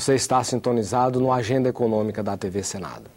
Você está sintonizado no Agenda Econômica da TV Senado.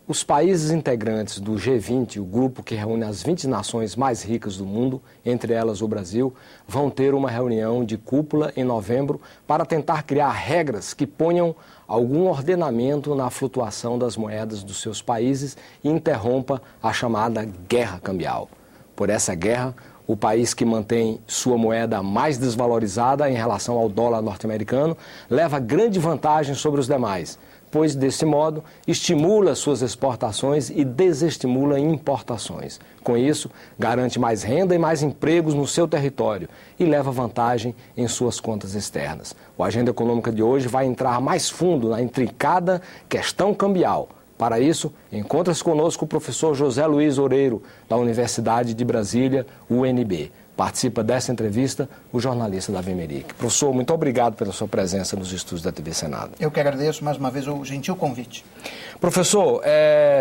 Os países integrantes do G20, o grupo que reúne as 20 nações mais ricas do mundo, entre elas o Brasil, vão ter uma reunião de cúpula em novembro para tentar criar regras que ponham algum ordenamento na flutuação das moedas dos seus países e interrompa a chamada guerra cambial. Por essa guerra, o país que mantém sua moeda mais desvalorizada em relação ao dólar norte-americano leva grande vantagem sobre os demais, pois, desse modo, estimula suas exportações e desestimula importações. Com isso, garante mais renda e mais empregos no seu território e leva vantagem em suas contas externas. O Agenda Econômica de hoje vai entrar mais fundo na intricada questão cambial. Para isso, encontra-se conosco o professor José Luiz Oreiro, da Universidade de Brasília, UNB. Participa dessa entrevista o jornalista Davi Meric. Professor, muito obrigado pela sua presença nos estúdios da TV Senado. Eu que agradeço mais uma vez o gentil convite. Professor,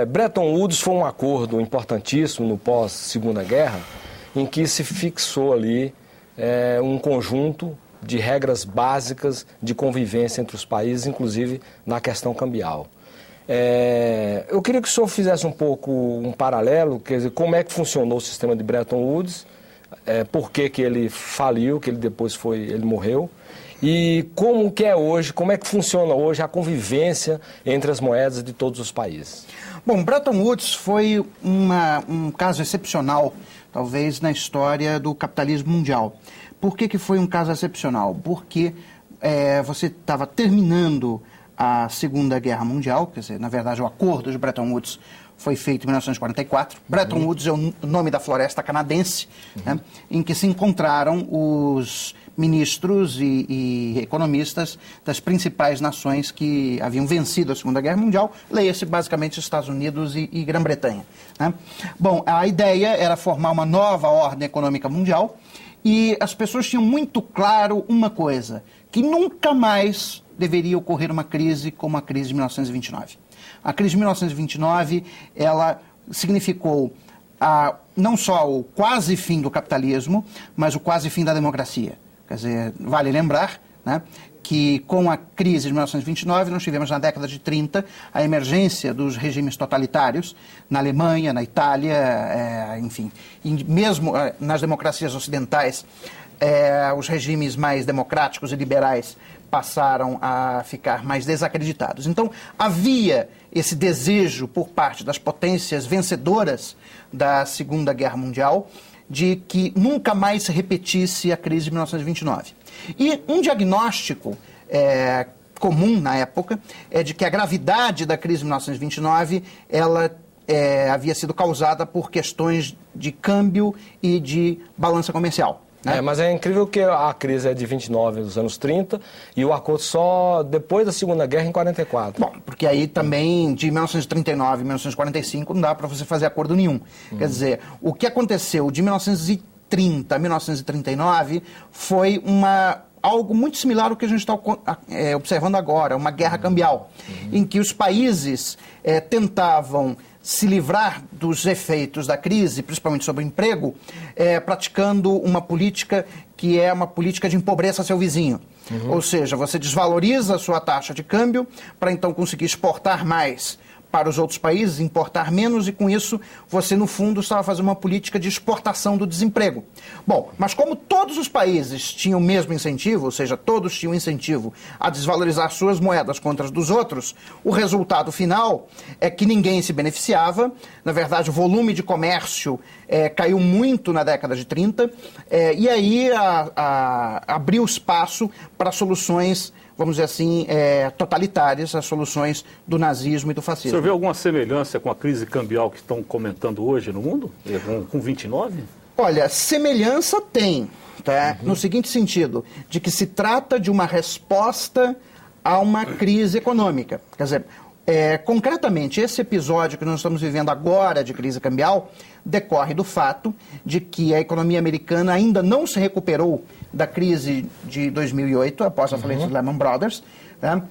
Bretton Woods foi um acordo importantíssimo no pós-Segunda Guerra, em que se fixou ali um conjunto de regras básicas de convivência entre os países, inclusive na questão cambial. Eu queria que o senhor fizesse um pouco um paralelo, quer dizer, como é que funcionou o sistema de Bretton Woods, por que ele faliu, que ele depois ele morreu, e como que é hoje, como é que funciona hoje a convivência entre as moedas de todos os países. Bom, Bretton Woods foi um caso excepcional, talvez, na história do capitalismo mundial. Por que foi um caso excepcional? Porque você estava terminando a Segunda Guerra Mundial, quer dizer, na verdade o acordo de Bretton Woods foi feito em 1944. Bretton Woods é o nome da floresta canadense, né, em que se encontraram os ministros e economistas das principais nações que haviam vencido a Segunda Guerra Mundial, leia-se basicamente Estados Unidos e Grã-Bretanha, né? Bom, a ideia era formar uma nova ordem econômica mundial e as pessoas tinham muito claro uma coisa, que nunca mais deveria ocorrer uma crise como a crise de 1929. A crise de 1929, ela significou não só o quase fim do capitalismo, mas o quase fim da democracia. Quer dizer, vale lembrar, né, que com a crise de 1929, nós tivemos na década de 30 a emergência dos regimes totalitários na Alemanha, na Itália, enfim, e mesmo nas democracias ocidentais, os regimes mais democráticos e liberais passaram a ficar mais desacreditados. Então, havia esse desejo por parte das potências vencedoras da Segunda Guerra Mundial de que nunca mais se repetisse a crise de 1929. E um diagnóstico comum na época é de que a gravidade da crise de 1929 ela havia sido causada por questões de câmbio e de balança comercial. Mas é incrível que a crise é de 29 dos anos 30 e o acordo só depois da Segunda Guerra em 44. Bom, porque aí também de 1939 a 1945 não dá para você fazer acordo nenhum. Quer dizer, o que aconteceu de 1930 a 1939 foi algo muito similar ao que a gente está observando agora, uma guerra cambial, em que os países tentavam se livrar dos efeitos da crise, principalmente sobre o emprego, praticando uma política que é uma política de empobreça seu vizinho. Ou seja, você desvaloriza a sua taxa de câmbio para então conseguir exportar mais para os outros países, importar menos, e com isso você, no fundo, estava fazendo uma política de exportação do desemprego. Bom, mas como todos os países tinham o mesmo incentivo, ou seja, todos tinham incentivo a desvalorizar suas moedas contra as dos outros, o resultado final é que ninguém se beneficiava. Na verdade, o volume de comércio caiu muito na década de 30, e aí abriu espaço para soluções, vamos dizer assim, totalitárias, as soluções do nazismo e do fascismo. O senhor vê alguma semelhança com a crise cambial que estão comentando hoje no mundo, com 29? Olha, semelhança tem, tá? No seguinte sentido, de que se trata de uma resposta a uma crise econômica. Quer dizer, concretamente, esse episódio que nós estamos vivendo agora de crise cambial decorre do fato de que a economia americana ainda não se recuperou da crise de 2008, após a falência dos Lehman Brothers, né?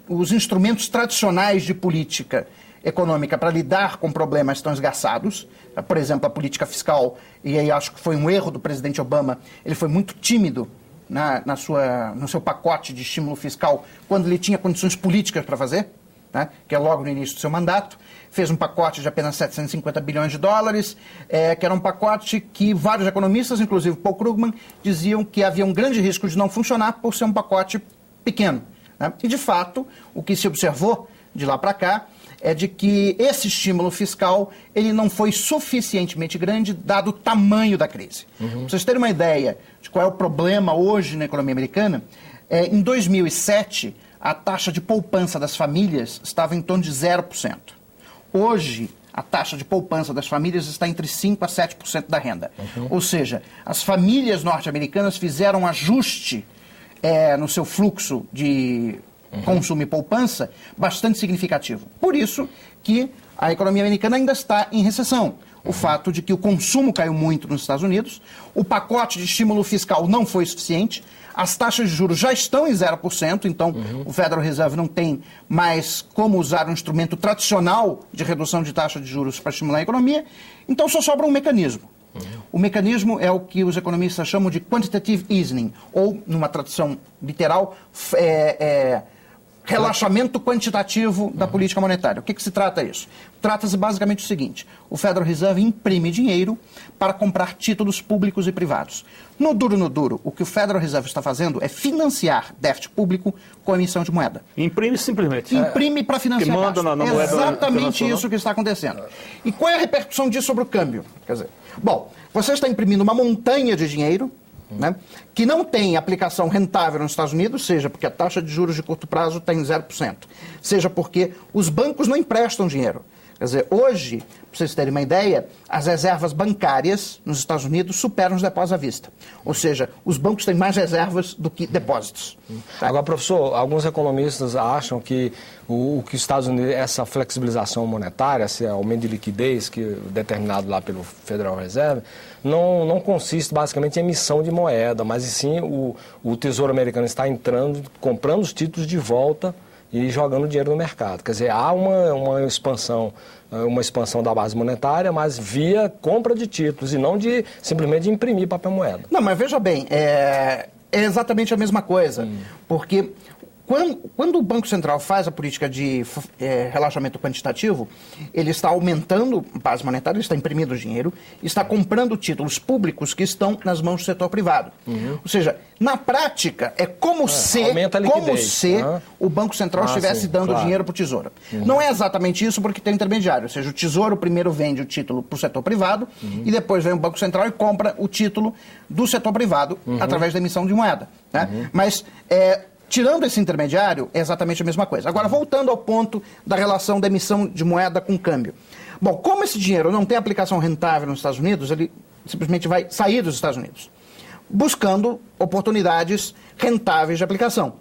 Os instrumentos tradicionais de política econômica para lidar com problemas estão esgarçados. Por exemplo, a política fiscal, e aí acho que foi um erro do presidente Obama, ele foi muito tímido no seu pacote de estímulo fiscal quando ele tinha condições políticas para fazer, né, que é logo no início do seu mandato. Fez um pacote de apenas 750 bilhões de dólares, que era um pacote que vários economistas, inclusive Paul Krugman, diziam que havia um grande risco de não funcionar por ser um pacote pequeno. Né? E, de fato, o que se observou de lá para cá é de que esse estímulo fiscal ele não foi suficientemente grande, dado o tamanho da crise. Para vocês terem uma ideia de qual é o problema hoje na economia americana, em 2007, a taxa de poupança das famílias estava em torno de 0%. Hoje, a taxa de poupança das famílias está entre 5% a 7% da renda. Ou seja, as famílias norte-americanas fizeram um ajuste no seu fluxo de consumo e poupança bastante significativo. Por isso que a economia americana ainda está em recessão. O fato de que o consumo caiu muito nos Estados Unidos, o pacote de estímulo fiscal não foi suficiente, as taxas de juros já estão em 0%, então o Federal Reserve não tem mais como usar um instrumento tradicional de redução de taxa de juros para estimular a economia, então só sobra um mecanismo. O mecanismo é o que os economistas chamam de quantitative easing, ou, numa tradução literal, relaxamento quantitativo da política monetária. O que se trata isso? Trata-se basicamente do seguinte: o Federal Reserve imprime dinheiro para comprar títulos públicos e privados. No duro, o que o Federal Reserve está fazendo é financiar déficit público com emissão de moeda. Imprime simplesmente. Imprime para financiar manda gasto. na moeda exatamente isso que está acontecendo. E qual é a repercussão disso sobre o câmbio? Quer dizer, bom, você está imprimindo uma montanha de dinheiro, né, que não tem aplicação rentável nos Estados Unidos, seja porque a taxa de juros de curto prazo está em 0%, seja porque os bancos não emprestam dinheiro. Quer dizer, hoje, para vocês terem uma ideia, as reservas bancárias nos Estados Unidos superam os depósitos à vista. Ou seja, os bancos têm mais reservas do que depósitos. Tá? Agora, professor, alguns economistas acham que o que os Estados Unidos, essa flexibilização monetária, esse aumento de liquidez que determinado lá pelo Federal Reserve, não consiste basicamente em emissão de moeda, mas sim o Tesouro Americano está entrando, comprando os títulos de volta e jogando dinheiro no mercado. Quer dizer, há uma expansão da base monetária, mas via compra de títulos e não simplesmente de imprimir papel moeda. Não, mas veja bem, é exatamente a mesma coisa, porque quando o Banco Central faz a política de relaxamento quantitativo, ele está aumentando a base monetária, ele está imprimindo dinheiro, está comprando títulos públicos que estão nas mãos do setor privado. Ou seja, na prática, é como se o Banco Central estivesse dando dinheiro para o Tesouro. Não é exatamente isso, porque tem intermediário. Ou seja, o Tesouro primeiro vende o título para o setor privado e depois vem o Banco Central e compra o título do setor privado através da emissão de moeda. Né? Mas tirando esse intermediário, é exatamente a mesma coisa. Agora, voltando ao ponto da relação da emissão de moeda com câmbio. Bom, como esse dinheiro não tem aplicação rentável nos Estados Unidos, ele simplesmente vai sair dos Estados Unidos, buscando oportunidades rentáveis de aplicação.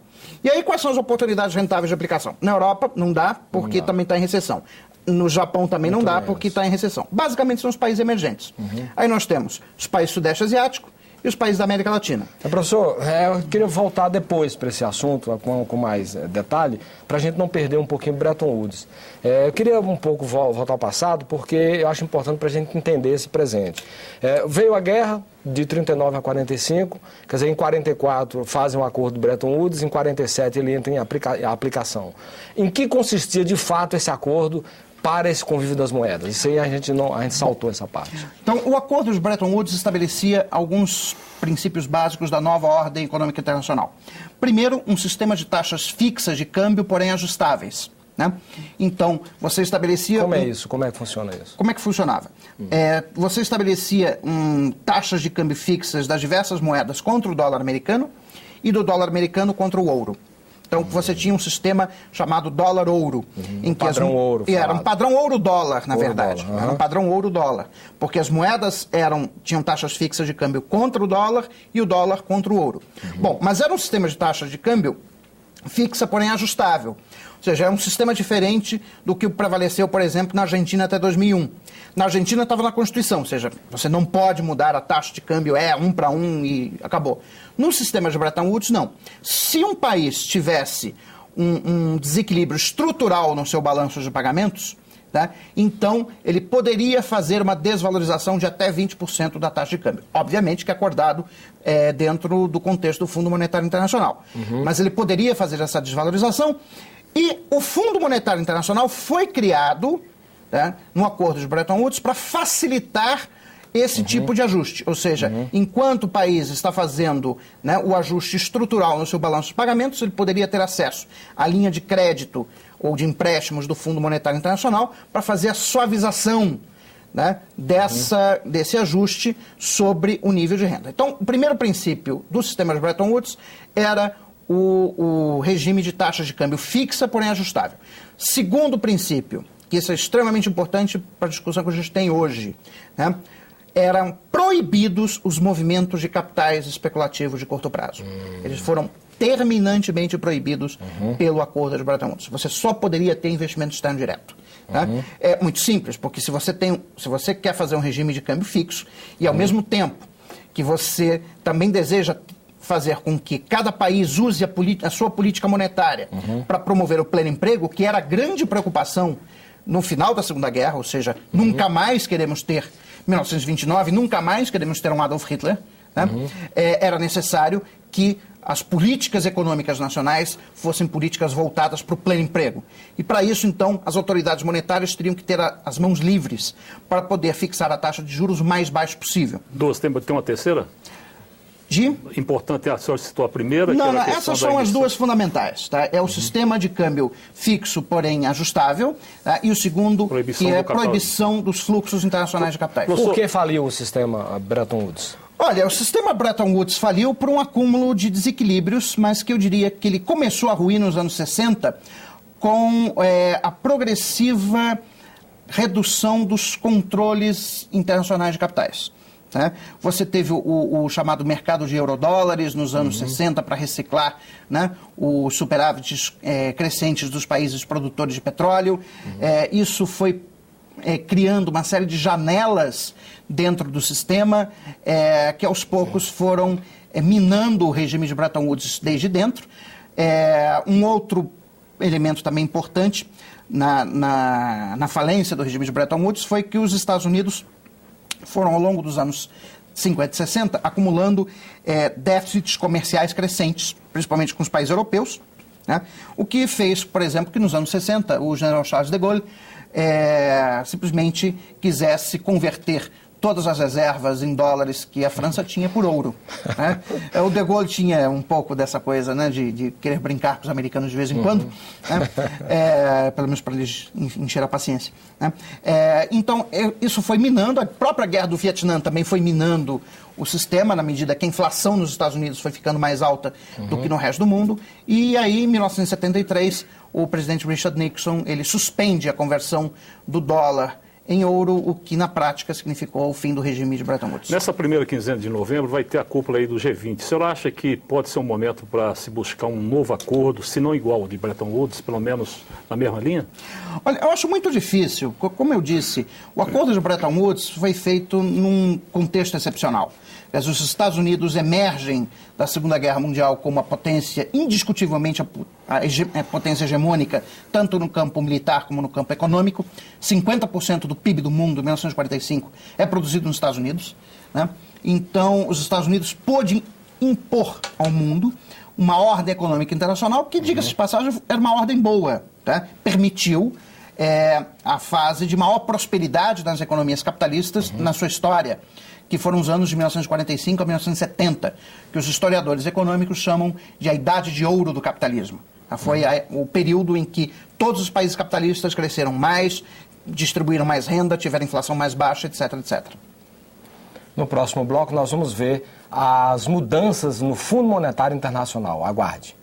E aí, quais são as oportunidades rentáveis de aplicação? Na Europa, não dá, porque também está em recessão. No Japão também não dá, porque está em recessão. Basicamente, são os países emergentes. Aí nós temos os países sudeste asiático e os países da América Latina. Professor, eu queria voltar depois para esse assunto, com mais detalhe, para a gente não perder um pouquinho Bretton Woods. Eu queria um pouco voltar ao passado, porque eu acho importante para a gente entender esse presente. Veio a guerra de 39 a 45, quer dizer, em 44 fazem um acordo do Bretton Woods, em 47 ele entra em aplicação. Em que consistia de fato esse acordo para esse convívio das moedas? Isso aí a gente saltou essa parte. Então, o acordo de Bretton Woods estabelecia alguns princípios básicos da nova ordem econômica internacional. Primeiro, um sistema de taxas fixas de câmbio, porém ajustáveis. Né? Então, você estabelecia... Como é isso? Como é que funciona isso? Como é que funcionava? Você estabelecia taxas de câmbio fixas das diversas moedas contra o dólar americano e do dólar americano contra o ouro. Então, você tinha um sistema chamado dólar-ouro. Padrão ouro. Era um padrão ouro-dólar, na verdade. Era um padrão ouro-dólar. Porque as moedas tinham taxas fixas de câmbio contra o dólar e o dólar contra o ouro. Bom, mas era um sistema de taxas de câmbio fixa, porém ajustável. Ou seja, é um sistema diferente do que prevaleceu, por exemplo, na Argentina até 2001. Na Argentina estava na Constituição, ou seja, você não pode mudar a taxa de câmbio, 1 para 1 e acabou. No sistema de Bretton Woods, não. Se um país tivesse um desequilíbrio estrutural no seu balanço de pagamentos, tá? Então ele poderia fazer uma desvalorização de até 20% da taxa de câmbio. Obviamente que acordado dentro do contexto do Fundo Monetário Internacional. Mas ele poderia fazer essa desvalorização e o Fundo Monetário Internacional foi criado, tá, no acordo de Bretton Woods para facilitar esse tipo de ajuste. Ou seja, enquanto o país está fazendo, né, o ajuste estrutural no seu balanço de pagamentos, ele poderia ter acesso à linha de crédito ou de empréstimos do Fundo Monetário Internacional para fazer a suavização, né, desse ajuste sobre o nível de renda. Então, o primeiro princípio do sistema de Bretton Woods era o regime de taxas de câmbio fixa, porém ajustável. Segundo princípio, que isso é extremamente importante para a discussão que a gente tem hoje, né, eram proibidos os movimentos de capitais especulativos de curto prazo. Eles foram terminantemente proibidos pelo acordo de Bretton Woods. Você só poderia ter investimento externo direto. Tá? É muito simples, porque se você quer fazer um regime de câmbio fixo e ao mesmo tempo que você também deseja fazer com que cada país use a sua política monetária para promover o pleno emprego, que era a grande preocupação no final da Segunda Guerra, ou seja, nunca mais queremos ter 1929, nunca mais queremos ter um Adolf Hitler, né? Era necessário que as políticas econômicas nacionais fossem políticas voltadas para o pleno emprego. E para isso, então, as autoridades monetárias teriam que ter as mãos livres para poder fixar a taxa de juros o mais baixo possível. Tem uma terceira? Importante, a senhora citou a primeira. Não, essas são as duas fundamentais. Tá? É o sistema de câmbio fixo, porém ajustável, tá? E o segundo, que é a proibição dos fluxos internacionais de capitais. Por que faliu o sistema Bretton Woods? Olha, o sistema Bretton Woods faliu por um acúmulo de desequilíbrios, mas que eu diria que ele começou a ruir nos anos 60 com a progressiva redução dos controles internacionais de capitais. Né? Você teve o chamado mercado de eurodólares nos anos 60 para reciclar, né, os superávites crescentes dos países produtores de petróleo. Isso foi criando uma série de janelas dentro do sistema que aos poucos foram minando o regime de Bretton Woods desde dentro. Um outro elemento também importante na falência do regime de Bretton Woods foi que os Estados Unidos foram, ao longo dos anos 50 e 60, acumulando déficits comerciais crescentes, principalmente com os países europeus, né? O que fez, por exemplo, que nos anos 60 o general Charles de Gaulle simplesmente quisesse converter todas as reservas em dólares que a França tinha por ouro. Né? O de Gaulle tinha um pouco dessa coisa, né, de querer brincar com os americanos de vez em quando, né? Pelo menos para eles encher a paciência. Né? Então, isso foi minando, a própria guerra do Vietnã também foi minando o sistema, na medida que a inflação nos Estados Unidos foi ficando mais alta do que no resto do mundo. E aí, em 1973, o presidente Richard Nixon ele suspende a conversão do dólar em ouro, o que na prática significou o fim do regime de Bretton Woods. Nessa primeira quinzena de novembro vai ter a cúpula aí do G20. O senhor acha que pode ser um momento para se buscar um novo acordo, se não igual ao de Bretton Woods, pelo menos na mesma linha? Olha, eu acho muito difícil. Como eu disse, o acordo de Bretton Woods foi feito num contexto excepcional. Os Estados Unidos emergem da Segunda Guerra Mundial como a potência, indiscutivelmente a potência hegemônica, tanto no campo militar como no campo econômico. 50% do PIB do mundo, em 1945, é produzido nos Estados Unidos. Né? Então, os Estados Unidos pôde impor ao mundo uma ordem econômica internacional que, diga-se de passagem, era uma ordem boa. Tá? Permitiu a fase de maior prosperidade das economias capitalistas na sua história, que foram os anos de 1945 a 1970, que os historiadores econômicos chamam de a idade de ouro do capitalismo. Foi o período em que todos os países capitalistas cresceram mais, distribuíram mais renda, tiveram inflação mais baixa, etc, etc. No próximo bloco nós vamos ver as mudanças no Fundo Monetário Internacional. Aguarde.